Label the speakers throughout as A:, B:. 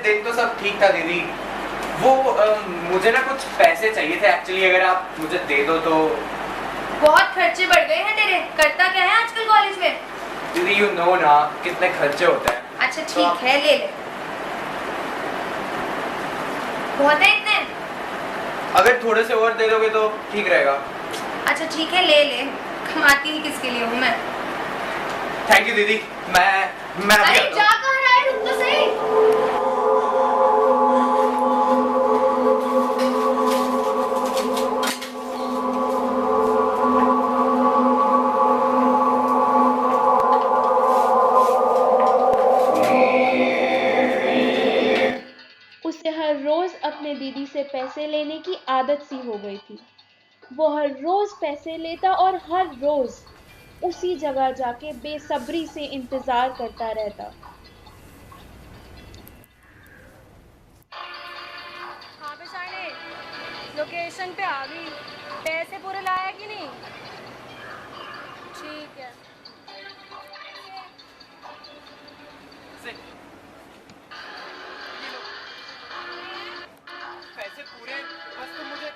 A: दिन तो सब ठीक था दीदी। वो मुझे ना कुछ पैसे चाहिए थे एक्चुअली, अगर आप मुझे दे दो तो।
B: बहुत खर्चे बढ़ गए हैं तेरे। करता क्या है आजकल कॉलेज में?
A: दीदी यू नो ना कितने खर्चे होते हैं।
B: अच्छा ठीक है, ले ले। बहुत है इतने?
A: अगर थोड़े से और दे दोगे तो ठीक रहेगा।
B: अच्छा ठीक है, ले ले। कमाती ही किसके लिए हूँ मैं।
A: थैंक यू दीदी। मैं
B: अरे जा कहाँ रहा है, रुक तो सही।
C: उसे हर रोज अपने दीदी से पैसे लेने की आदत सी हो गई थी। वो हर रोज पैसे लेता और हर रोज उसी जगह जाके बेसब्री से इंतजार करता रहता।
D: हाँ पे शाइने, लोकेशन पे आ गई। पैसे पूरे लाया कि नहीं? ठीक है।
A: पैसे पूरे, बस तुम मुझे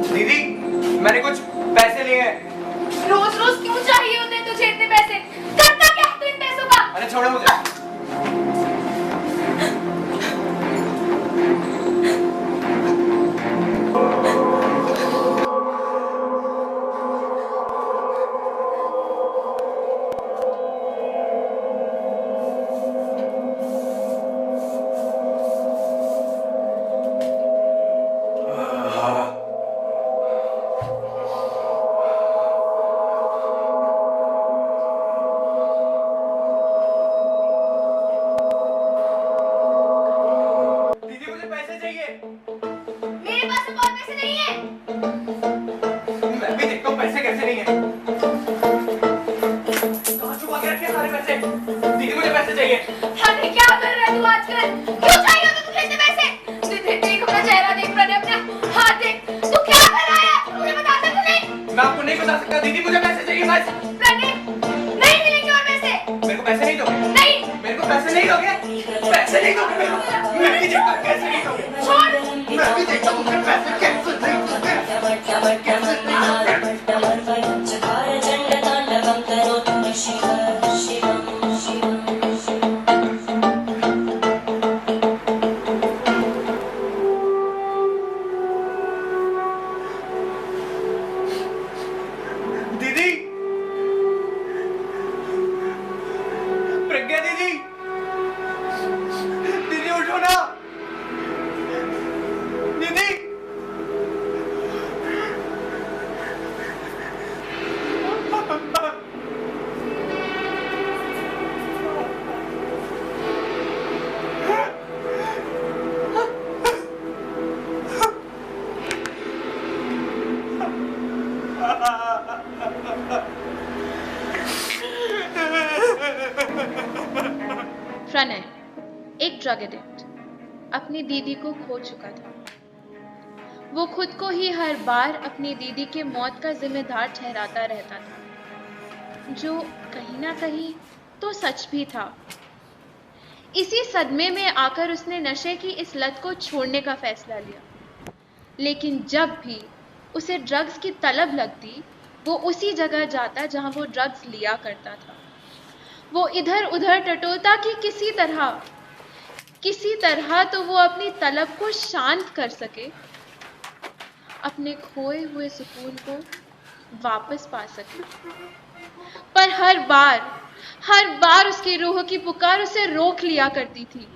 A: दीदी मैंने कुछ पैसे लिए हैं।
B: रोज रोज क्यों चाहिए होते हैं तुझे इतने पैसे? करता क्या है तू इन पैसों का?
A: अरे छोड़ो मुझे। दीदी मुझे पैसे चाहिए।
B: मेरे पास तो बहुत पैसे नहीं है।
A: मैं भी देखता हूँ पैसे कैसे नहीं है। कहाँ छुपा के रखे सारे पैसे? दीदी मुझे पैसे चाहिए।
B: अरे क्या कर रहा है तू आजकल? क्यों चाहिए होते तुझे इतने पैसे? देख अपना चेहरा, देख प्रणय, अपना हाथ देख। तू क्या कर रहा है? मुझे बता दे तू नहीं।
A: मैं आपको नहीं बता सकता। दीदी मुझे पैसे चाहिए बस।
B: प्रणय, नहीं मिलेंगे और पैसे।
A: मेरे को पैसे नहीं दोगे?
B: नहीं।
A: मेरे को पैसे नहीं दोगे? पैसे नहीं दोगे मेरे को? मैं भी देखता हूँ कैसे नहीं दोगे।
B: छोड़।
A: मैं भी देखता हूँ मुझे पैसे कैसे नहीं दोगे। कैसे नहीं दोगे। दीदी, प्रज्ञा दीदी, दीदी उठो ना। दीदी
C: प्रणय एक ड्रग एडिक्ट अपनी दीदी को खो चुका था। वो खुद को ही हर बार अपनी दीदी के मौत का जिम्मेदार ठहराता रहता था, जो कहीं ना कहीं तो सच भी था। इसी सदमे में आकर उसने नशे की इस लत को छोड़ने का फैसला लिया। लेकिन जब भी उसे ड्रग्स की तलब लगती, वो उसी जगह जाता जहां वो ड्रग्स लिया करता था। वो इधर उधर टटोलता कि किसी तरह तो वो अपनी तलब को शांत कर सके, अपने खोए हुए सुकून को वापस पा सके। पर हर बार उसकी रूह की पुकार उसे रोक लिया करती थी।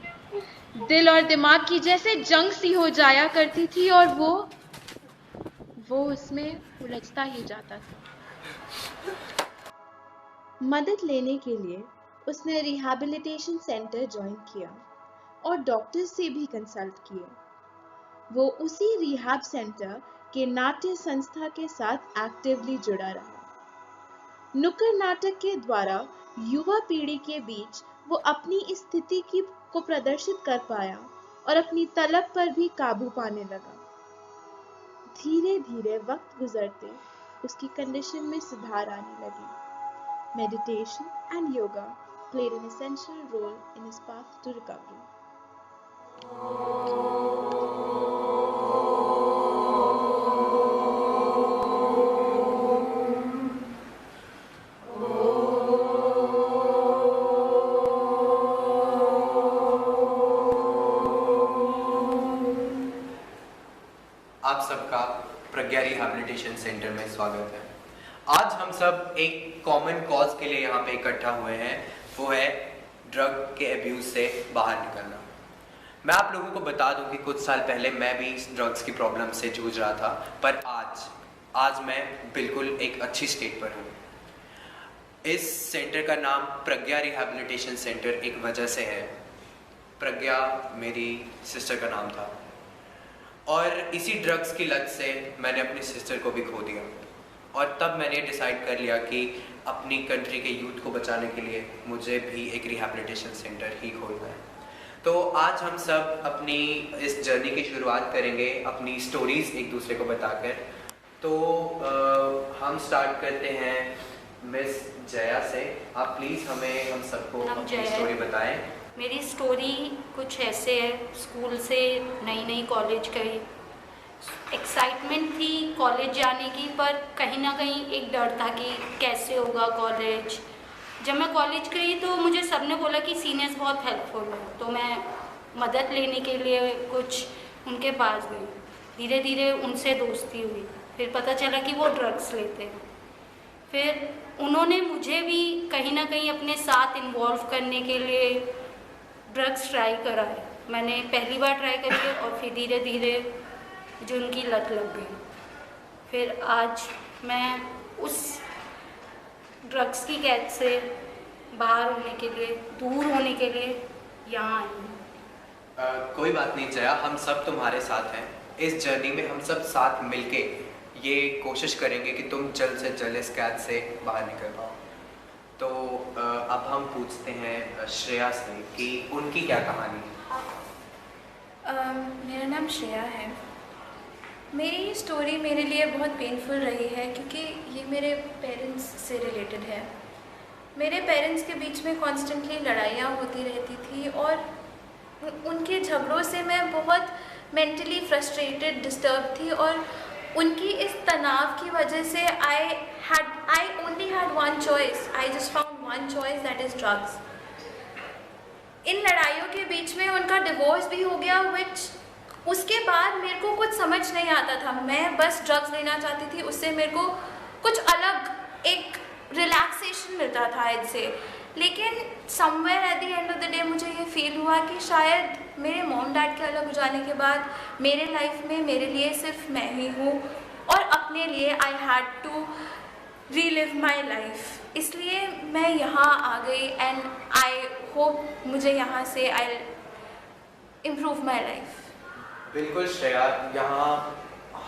C: दिल और दिमाग की जैसे जंग सी हो जाया करती थी और वो उसमें उलझता ही जाता था। मदद लेने के लिए उसने रिहैबिलिटेशन सेंटर ज्वाइन किया और डॉक्टर से भी कंसल्ट किए। वो उसी रिहैब सेंटर के नाट्य संस्था के साथ एक्टिवली जुड़ा रहा। नुक्कड़ नाटक के द्वारा युवा पीढ़ी के बीच वो अपनी इस स्थिति को प्रदर्शित कर पाया और अपनी तलब पर भी काबू पाने लगा। धीरे धीरे वक्त गुजरते उसकी कंडीशन में सुधार आने लगी। Meditation and yoga played an essential role in his path to recovery.
A: आप सबका प्रज्ञा रिहैबिलिटेशन सेंटर में स्वागत है। आज हम सब एक कॉमन कॉज के लिए यहाँ पे इकट्ठा हुए हैं, वो है ड्रग के अब्यूज से बाहर निकलना। मैं आप लोगों को बता दूं कि कुछ साल पहले मैं भी इस ड्रग्स की प्रॉब्लम से जूझ रहा था, पर आज मैं बिल्कुल एक अच्छी स्टेट पर हूँ। इस सेंटर का नाम प्रज्ञा रिहैबिलिटेशन सेंटर एक वजह से है। प्रज्ञा मेरी सिस्टर का नाम था और इसी ड्रग्स की लत से मैंने अपनी सिस्टर को भी खो दिया, और तब मैंने डिसाइड कर लिया कि अपनी कंट्री के यूथ को बचाने के लिए मुझे भी एक रिहैबिलिटेशन सेंटर ही खोलना है। तो आज हम सब अपनी इस जर्नी की शुरुआत करेंगे अपनी स्टोरीज़ एक दूसरे को बताकर। तो हम स्टार्ट करते हैं मिस जया से। आप प्लीज़ हमें हम सबको अपनी स्टोरी बताएं।
E: मेरी स्टोरी कुछ ऐसे है। स्कूल से नई कॉलेज गई, एक्साइटमेंट थी कॉलेज जाने की, पर कहीं ना कहीं एक डर था कि कैसे होगा कॉलेज। जब मैं कॉलेज गई तो मुझे सबने बोला कि सीनियर्स बहुत हेल्पफुल है, तो मैं मदद लेने के लिए कुछ उनके पास गई। धीरे धीरे उनसे दोस्ती हुई, फिर पता चला कि वो ड्रग्स लेते हैं। फिर उन्होंने मुझे भी कहीं ना कहीं अपने साथ इन्वॉल्व करने के लिए ड्रग्स ट्राई कराए। मैंने पहली बार ट्राई करी और फिर धीरे धीरे जो उनकी लत लग गई। फिर आज मैं उस ड्रग्स की कैद से बाहर होने के लिए, दूर होने के लिए यहाँ आई हूँ।
A: कोई बात नहीं जया, हम सब तुम्हारे साथ हैं। इस जर्नी में हम सब साथ मिलके ये कोशिश करेंगे कि तुम जल्द से जल्द इस कैद से बाहर निकल पाओ। तो अब हम पूछते हैं श्रेया से कि उनकी क्या कहानी है।
B: मेरा नाम श्रेया है। मेरी स्टोरी मेरे लिए बहुत पेनफुल रही है क्योंकि ये मेरे पेरेंट्स से रिलेटेड है। मेरे पेरेंट्स के बीच में कॉन्स्टेंटली लड़ाइयाँ होती रहती थी और उनके झगड़ों से मैं बहुत मेंटली फ्रस्ट्रेटेड, डिस्टर्ब थी, और उनकी इस तनाव की वजह से I only had one choice. I just found one choice, that is drugs. इन लड़ाइयों के बीच में उनका डिवोर्स भी हो गया, उसके बाद मेरे को कुछ समझ नहीं आता था। मैं बस ड्रग्स लेना चाहती थी, उससे मेरे को कुछ अलग एक रिलैक्सेशन मिलता था इससे। लेकिन somewhere at the end of the day मुझे ये फील हुआ कि शायद मेरे मॉम डैड के अलग हो जाने के बाद मेरे लाइफ में मेरे लिए सिर्फ मैं ही हूँ, और अपने लिए I had to relive my life. इसलिए मैं यहाँ आ गई एंड आई होप मुझे यहाँ से आई इम्प्रूव माई लाइफ।
A: बिल्कुल श्रेया, यहाँ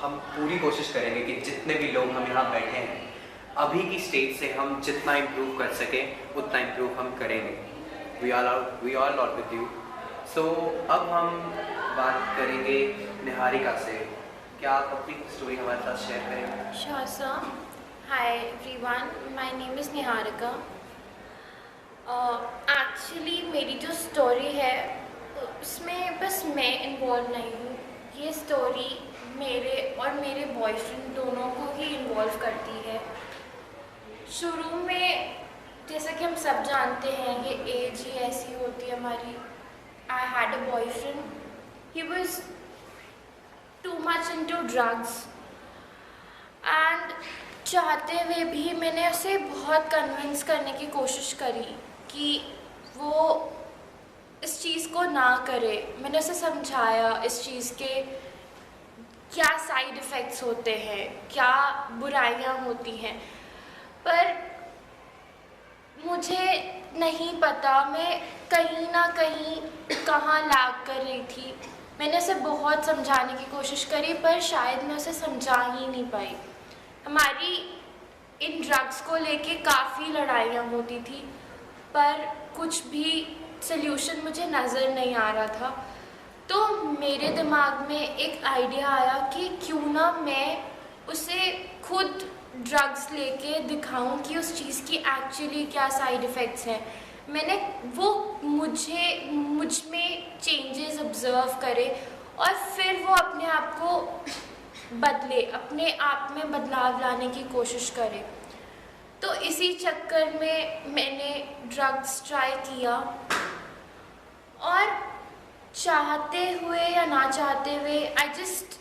A: हम पूरी कोशिश करेंगे कि जितने भी लोग हम यहाँ बैठे हैं अभी की स्टेज से हम जितना इम्प्रूव कर सकें उतना इम्प्रूव हम करेंगे। We all are with you. So अब हम बात करेंगे निहारिका से। क्या आप अपनी स्टोरी हमारे साथ शेयर करेंगे?
F: Sure, sir. Hi everyone, my name is Niharika. Actually मेरी जो स्टोरी है उसमें बस मैं इन्वॉल्व नहीं हूँ। ये स्टोरी मेरे और मेरे बॉयफ्रेंड दोनों को ही इन्वॉल्व करती है। शुरू में जैसा कि हम सब जानते हैं ये एज ही ऐसी होती है हमारी। I had a boyfriend, he was too much into drugs, and चाहते हुए भी मैंने उसे बहुत कन्विंस करने की कोशिश करी कि वो इस चीज़ को ना करे। मैंने उसे समझाया इस चीज़ के क्या साइड इफ़ेक्ट्स होते हैं, क्या बुराइयां होती हैं, पर मुझे नहीं पता मैं कहीं ना कहीं कहाँ लैग कर रही थी। मैंने उसे बहुत समझाने की कोशिश करी पर शायद मैं उसे समझा ही नहीं पाई। हमारी इन ड्रग्स को लेके काफ़ी लड़ाइयाँ होती थी, पर कुछ भी सल्यूशन मुझे नज़र नहीं आ रहा था। तो मेरे दिमाग में एक आइडिया आया कि क्यों ना मैं उसे खुद ड्रग्स लेके दिखाऊं कि उस चीज़ की एक्चुअली क्या साइड इफ़ेक्ट्स हैं। मैंने वो मुझ में चेंजेस ऑब्ज़र्व करे और फिर वो अपने आप को बदले, अपने आप में बदलाव लाने की कोशिश करे। तो इसी चक्कर में मैंने ड्रग्स ट्राई किया और चाहते हुए या ना चाहते हुए I just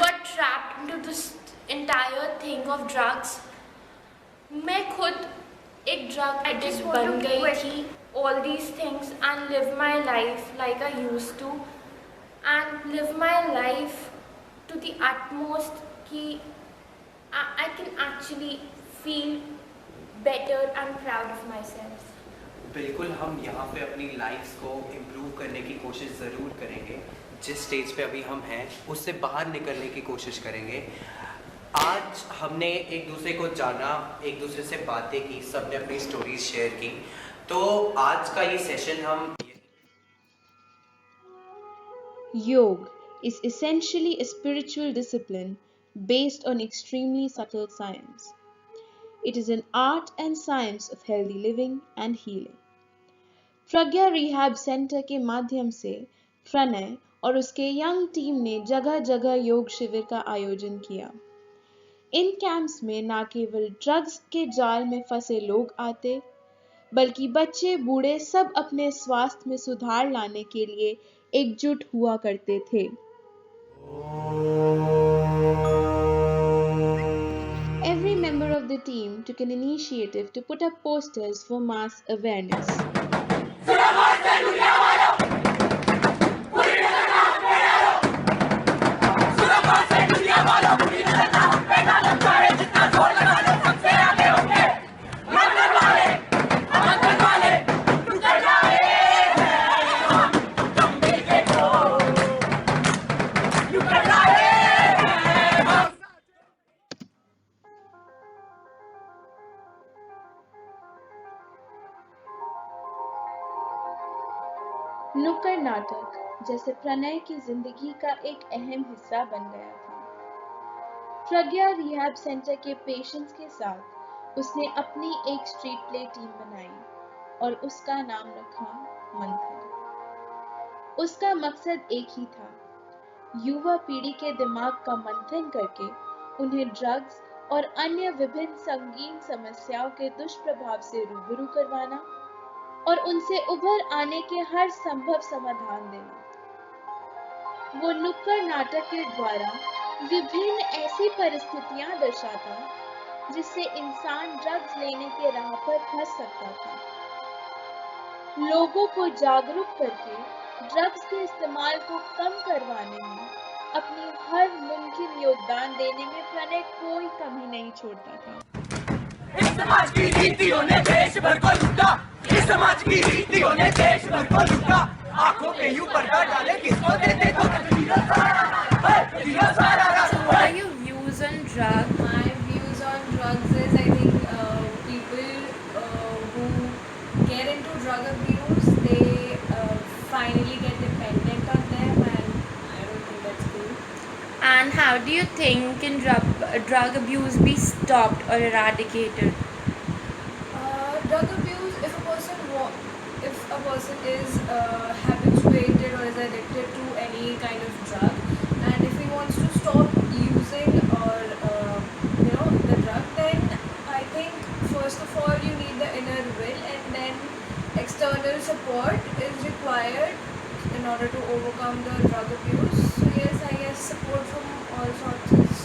F: got trapped into this entire thing of drugs. मैं खुद एक ड्रग एडिक्ट बन गई थी। All these things and live my life like I used to and live my life to the utmost कि I can actually feel better and proud of myself.
A: बिल्कुल, हम यहाँ पे अपनी लाइफ्स को इम्प्रूव करने की कोशिश ज़रूर करेंगे। जिस स्टेज पे अभी हम हैं उससे बाहर निकलने की कोशिश करेंगे। आज हमने एक दूसरे को जाना, एक दूसरे से बातें की, सबने अपनी स्टोरीज शेयर की। तो आज का ये सेशन हम
C: Yoga is essentially a spiritual discipline based on extremely subtle science. It is an art and science of healthy living and healing. Pragya rehab centre के माध्यम से प्रणय और उसके यंग टीम ने जगह जगह योग शिविर का आयोजन किया। इन कैंप्स में न केवल ड्रग्स के जाल में फंसे लोग आते, बल्कि बच्चे बूढ़े सब अपने स्वास्थ्य में सुधार लाने के लिए एकजुट हुआ करते थे। Every member of the team took an initiative to put up posters for mass awareness. नुक्कड़ नाटक जैसे प्रणय की जिंदगी का एक अहम हिस्सा बन गया था। प्रज्ञा रिहैब सेंटर के पेशेंट्स के साथ उसने अपनी एक स्ट्रीट प्ले टीम बनाई और उसका नाम रखा मंथन। उसका मकसद एक ही था, युवा पीढ़ी के दिमाग का मंथन करके उन्हें ड्रग्स और अन्य विभिन्न संगीन समस्याओं के दुष्प्रभाव से रूबरू करवाना और उनसे उभर आने के हर संभव समाधान देना। वो नुक्कड़ नाटक के द्वारा विभिन्न ऐसी परिस्थितियां दर्शाता जिससे इंसान ड्रग्स लेने के राह पर फंस सकता था। लोगों को जागरूक करके ड्रग्स के इस्तेमाल को कम करवाने में अपनी हर मुमकिन योगदान देने में प्रणय कोई कमी नहीं छोड़ता था।
G: इस समाज की रीतियों ने देश भर को लूटा, इस समाज की रीतियों ने देश भर को लूटा। आंखों पे यूं पर्दा डाले किसको देते तो तकदीरों सारा
H: What are your views on drugs? My views on drugs is I think people who get into drug abuse, they finally get dependent on them, and I don't think that's cool.
F: And how do you think can drug abuse be stopped or eradicated?
H: Drug abuse, if a person is habituated or is addicted to any kind of drug, and if he wants to stop using or the drug, then I think first of all you need the inner will, and then external support is required in order to overcome the drug abuse. So yes, I guess support from all sorts is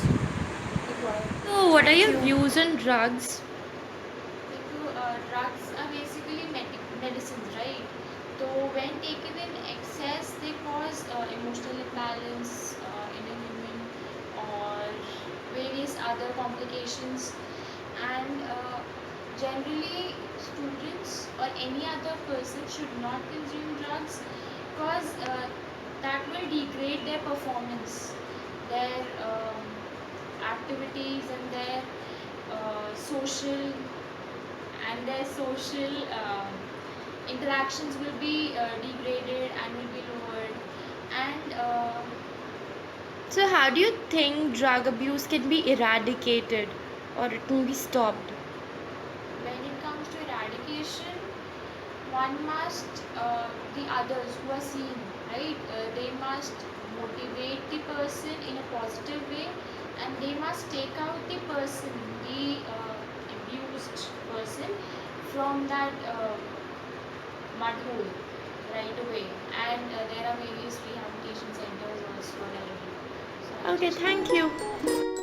H: required.
F: So what are your views on drugs?
I: Drugs are basically medicines, right? So when taken in excess, they cause emotional imbalance in a human or various other complications. And generally, students or any other person should not consume drugs because that will degrade their performance, their activities, and their social and their social interactions will be degraded and will be lowered. And
F: So how do you think drug abuse can be eradicated or it can be stopped?
I: when it comes to eradication, one must the others who are seen, right, they must motivate the person in a positive way, and they must take out the person, the abused person, from that mud hole right away. And there are various rehabilitation centers also available. So I
F: Okay,
I: just
F: thank you.